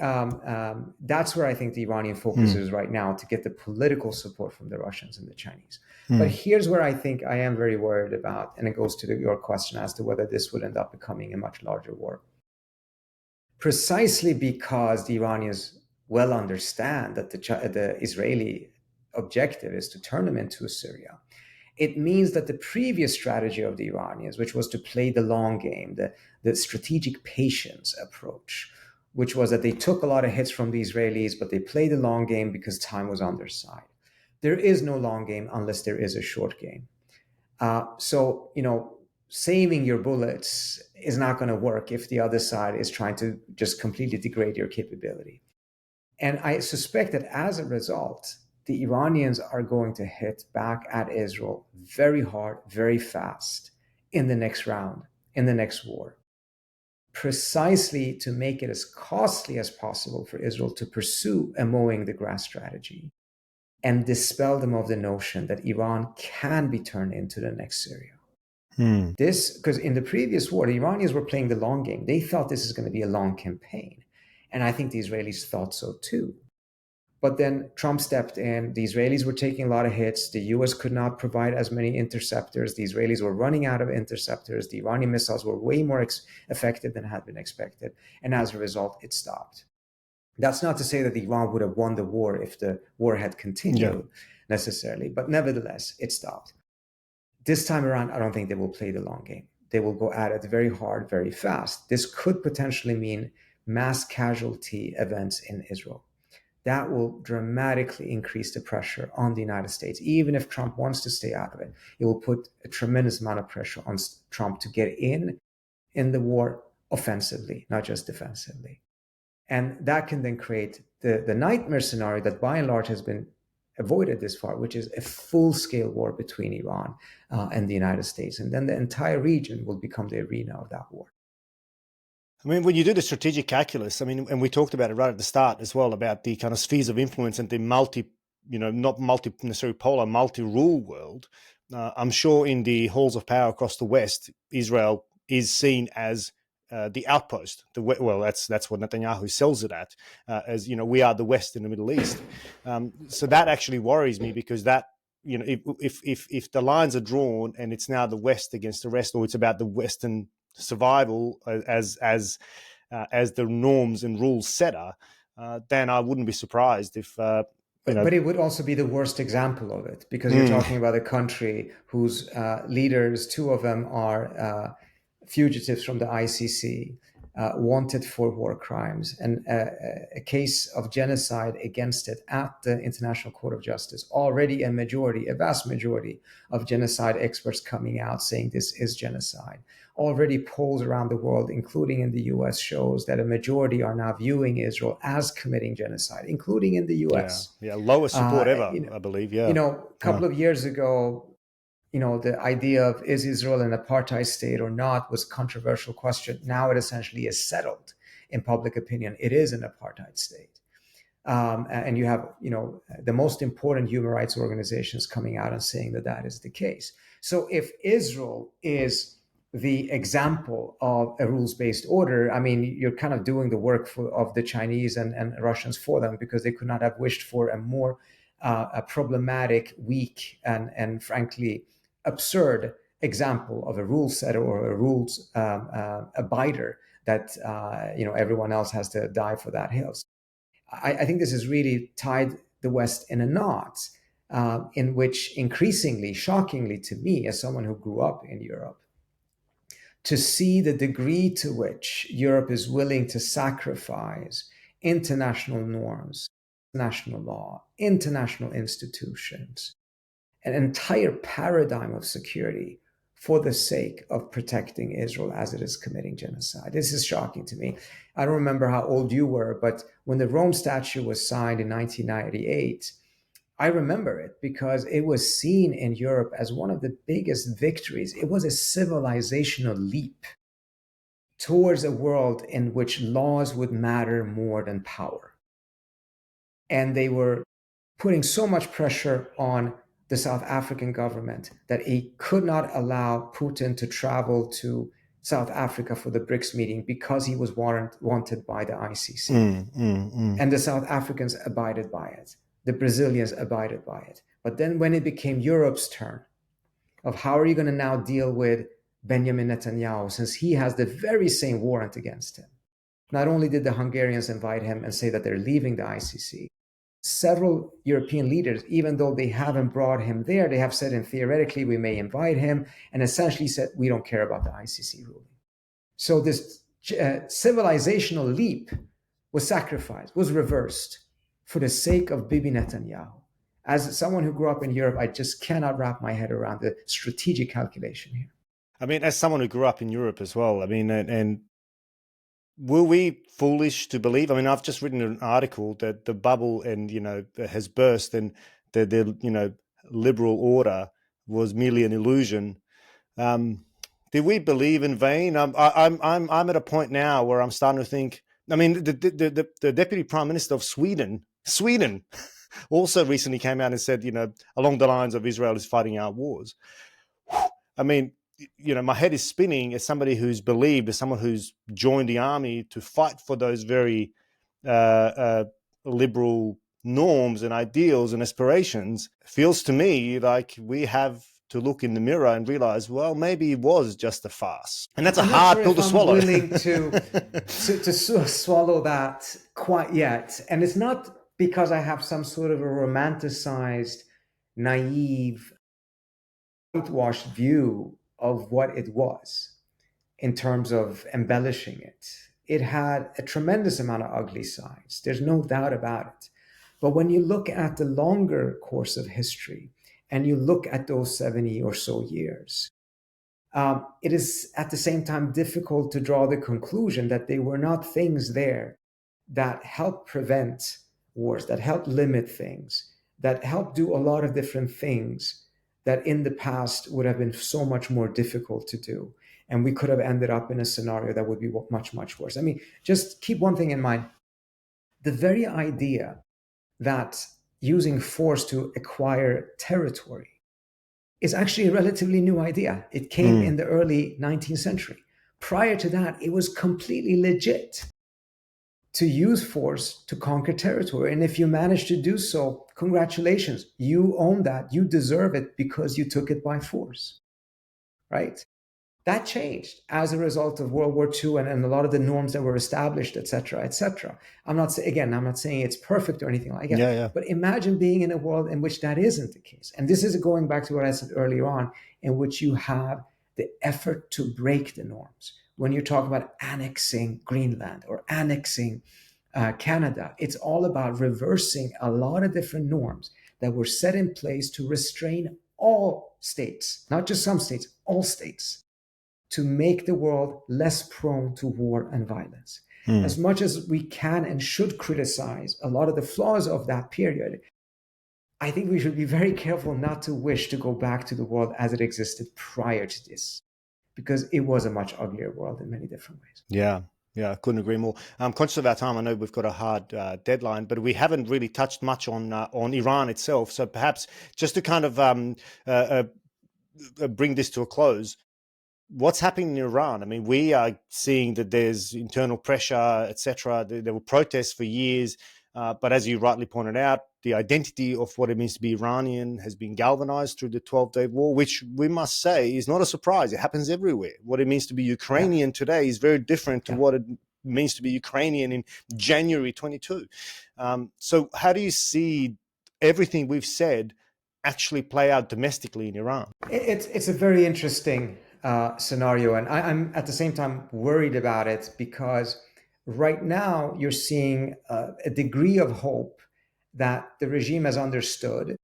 that's where I think the Iranian focus is right now, to get the political support from the Russians and the Chinese. But here's where I think I am very worried about, and it goes to your question as to whether this would end up becoming a much larger war. Precisely because the Iranians well understand that the Israeli objective is to turn them into Syria. It means that the previous strategy of the Iranians, which was to play the long game, the strategic patience approach, which was that they took a lot of hits from the Israelis, but they played the long game because time was on their side. There is no long game unless there is a short game. So, saving your bullets is not going to work if the other side is trying to just completely degrade your capability. And I suspect that as a result, the Iranians are going to hit back at Israel very hard, very fast in the next round, in the next war, precisely to make it as costly as possible for Israel to pursue a mowing the grass strategy and dispel them of the notion that Iran can be turned into the next Syria. This, because in the previous war, the Iranians were playing the long game. They thought this is going to be a long campaign. And I think the Israelis thought so too. But then Trump stepped in. The Israelis were taking a lot of hits. The US could not provide as many interceptors. The Israelis were running out of interceptors. The Iranian missiles were way more effective than had been expected. And as a result, it stopped. That's not to say that Iran would have won the war if the war had continued necessarily. But nevertheless, it stopped. This time around, I don't think they will play the long game. They will go at it very hard, very fast. This could potentially mean mass casualty events in Israel. That will dramatically increase the pressure on the United States. Even if Trump wants to stay out of it, it will put a tremendous amount of pressure on Trump to get in the war offensively, not just defensively. And that can then create the nightmare scenario that by and large has been avoided this far, which is a full-scale war between Iran and the United States. And then the entire region will become the arena of that war. I mean, when you do the strategic calculus, I mean, and we talked about it right at the start as well, about the kind of spheres of influence and the not multi necessarily polar, multi-rule world. I'm sure in the halls of power across the West, Israel is seen as the outpost. Well, that's what Netanyahu sells it at, as we are the West in the Middle East. So that actually worries me, because that if the lines are drawn and it's now the West against the rest, or it's about the Western survival as the norms and rules setter, then I wouldn't be surprised if. But it would also be the worst example of it, because you're talking about a country whose leaders, two of them are fugitives from the ICC, wanted for war crimes, and a case of genocide against it at the International Court of Justice. Already a vast majority of genocide experts coming out saying this is genocide. Already polls around the world, including in the U.S., shows that a majority are now viewing Israel as committing genocide, including in the U.S. Yeah, lowest support ever, I believe. Yeah, a couple of years ago, the idea of is Israel an apartheid state or not was a controversial question. Now it essentially is settled in public opinion. It is an apartheid state. And you have, the most important human rights organizations coming out and saying that that is the case. So if Israel is the example of a rules-based order, I mean, you're kind of doing the work of the Chinese and Russians for them, because they could not have wished for a more a problematic, weak, and frankly absurd example of a rule setter or a rules abider that everyone else has to die for that hill. I think this has really tied the West in a knot, in which increasingly, shockingly to me, as someone who grew up in Europe, to see the degree to which Europe is willing to sacrifice international norms, national law, international institutions, an entire paradigm of security for the sake of protecting Israel as it is committing genocide. This is shocking to me. I don't remember how old you were, but when the Rome Statute was signed in 1998, I remember it because it was seen in Europe as one of the biggest victories. It was a civilizational leap towards a world in which laws would matter more than power. And they were putting so much pressure on the South African government that it could not allow Putin to travel to South Africa for the BRICS meeting because he was wanted by the ICC. And the South Africans abided by it. The Brazilians abided by it. But then when it became Europe's turn of how are you going to now deal with Benjamin Netanyahu, since he has the very same warrant against him. Not only did the Hungarians invite him and say that they're leaving the ICC, several European leaders, even though they haven't brought him there, they have said, and theoretically, we may invite him, and essentially said, we don't care about the ICC ruling. So this civilizational leap was sacrificed, was reversed for the sake of Bibi Netanyahu. As someone who grew up in Europe, I just cannot wrap my head around the strategic calculation here. I mean, as someone who grew up in Europe as well, I mean, and were we foolish to believe? I mean, I've just written an article that the bubble has burst, and the liberal order was merely an illusion. Did we believe in vain? I'm at a point now where I'm starting to think. I mean, the deputy prime minister of Sweden, also recently came out and said, along the lines of Israel is fighting our wars. I mean, my head is spinning as somebody who's believed, as someone who's joined the army to fight for those very liberal norms and ideals and aspirations. Feels to me like we have to look in the mirror and realize, well, maybe it was just a farce. And that's a hard pill to swallow. I'm willing to swallow that quite yet. And it's not because I have some sort of a romanticized, naive, whitewashed view of what it was in terms of embellishing it. It had a tremendous amount of ugly sides. There's no doubt about it. But when you look at the longer course of history and you look at those 70 or so years, it is at the same time difficult to draw the conclusion that they were not things there that help prevent wars, that help limit things, that help do a lot of different things that in the past would have been so much more difficult to do. And we could have ended up in a scenario that would be much, much worse. I mean, just keep one thing in mind. The very idea that using force to acquire territory is actually a relatively new idea. It came in the early 19th century. Prior to that, it was completely legit to use force to conquer territory. And if you manage to do so, congratulations, you own that, you deserve it because you took it by force, right? That changed as a result of World War II and a lot of the norms that were established, et cetera, et cetera. I'm not saying it's perfect or anything like that, but imagine being in a world in which that isn't the case. And this is going back to what I said earlier on, in which you have the effort to break the norms. When you talk about annexing Greenland or annexing Canada, it's all about reversing a lot of different norms that were set in place to restrain all states, not just some states, all states, to make the world less prone to war and violence. As much as we can and should criticize a lot of the flaws of that period, I think we should be very careful not to wish to go back to the world as it existed prior to this, because it was a much uglier world in many different ways. Yeah, I couldn't agree more. I'm conscious of our time. I know we've got a hard deadline, but we haven't really touched much on Iran itself. So perhaps just to kind of bring this to a close, what's happening in Iran? I mean, we are seeing that there's internal pressure, etc. There were protests for years, but as you rightly pointed out, the identity of what it means to be Iranian has been galvanized through the 12-day war, which we must say is not a surprise. It happens everywhere. What it means to be Ukrainian today is very different to what it means to be Ukrainian in January 22. So how do you see everything we've said actually play out domestically in Iran? It's a very interesting scenario, and I'm at the same time worried about it, because right now you're seeing a degree of hope that the regime has understood.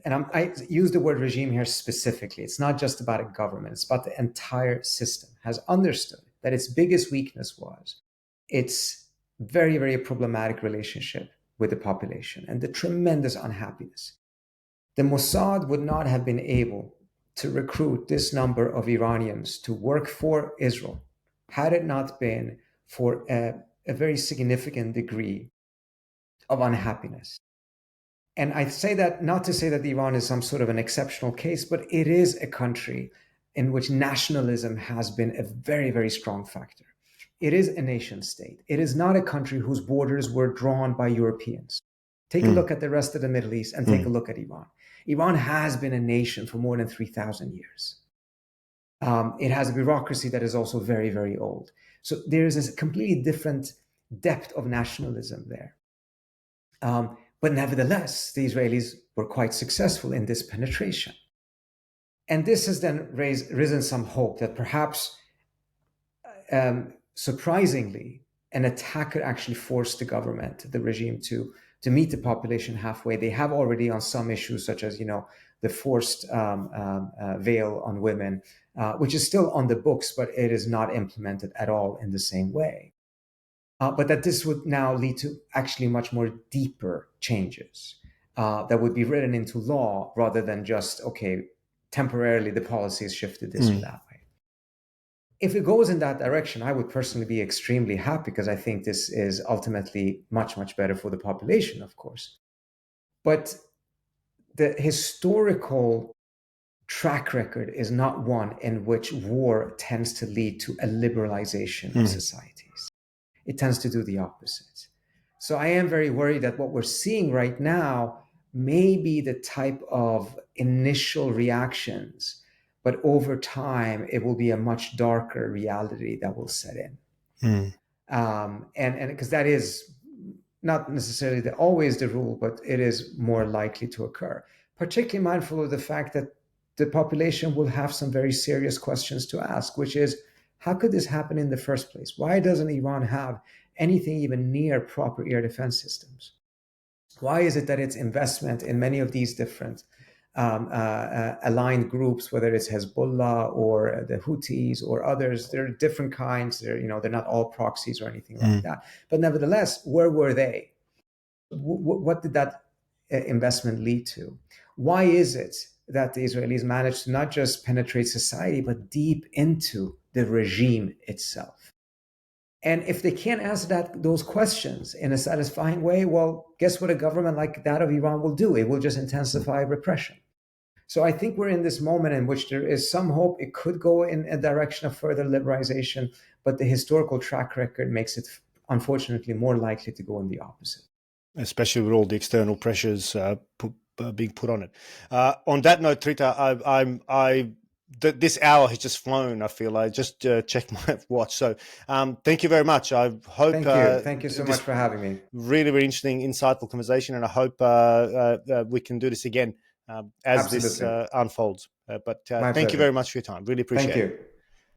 And I use the word regime here specifically. It's not just about a government. It's about the entire system has understood that its biggest weakness was its very, very problematic relationship with the population and the tremendous unhappiness. The Mossad would not have been able to recruit this number of Iranians to work for Israel had it not been for a very significant degree of unhappiness. And I say that not to say that Iran is some sort of an exceptional case, but it is a country in which nationalism has been a very, very strong factor. It is a nation state. It is not a country whose borders were drawn by Europeans. Take a look at the rest of the Middle East and take a look at Iran. Iran has been a nation for more than 3,000 years. It has a bureaucracy that is also very, very old. So there is a completely different depth of nationalism there. But nevertheless, the Israelis were quite successful in this penetration. And this has then risen some hope that perhaps, surprisingly, an attack could actually force the government, the regime, to meet the population halfway. They have already on some issues, such as, the forced veil on women, which is still on the books, but it is not implemented at all in the same way. But that this would now lead to actually much more deeper changes that would be written into law rather than just, okay, temporarily the policy is shifted this or that way. If it goes in that direction, I would personally be extremely happy because I think this is ultimately much, much better for the population, of course. But the historical track record is not one in which war tends to lead to a liberalization of societies. It tends to do the opposite. So I am very worried that what we're seeing right now may be the type of initial reactions, but over time, it will be a much darker reality that will set in. And because that is not necessarily always the rule, but it is more likely to occur. Particularly mindful of the fact that the population will have some very serious questions to ask, which is, how could this happen in the first place? Why doesn't Iran have anything even near proper air defense systems? Why is it that its investment in many of these different aligned groups, whether it's Hezbollah or the Houthis or others, there are different kinds. They're not all proxies or anything like that. But nevertheless, where were they? What did that investment lead to? Why is it that the Israelis managed to not just penetrate society, but deep into the regime itself? And if they can't answer those questions in a satisfying way, well, guess what a government like that of Iran will do? It will just intensify repression. So I think we're in this moment in which there is some hope it could go in a direction of further liberalization, but the historical track record makes it, unfortunately, more likely to go in the opposite. Especially with all the external pressures being put on it. On that note, Trita, this hour has just flown. I feel I just checked my watch. So thank you very much. I hope. Thank you so much for having me. Really, really interesting, insightful conversation, and I hope we can do this again as Absolutely. This unfolds. But thank you very much for your time. Really appreciate it. Thank you.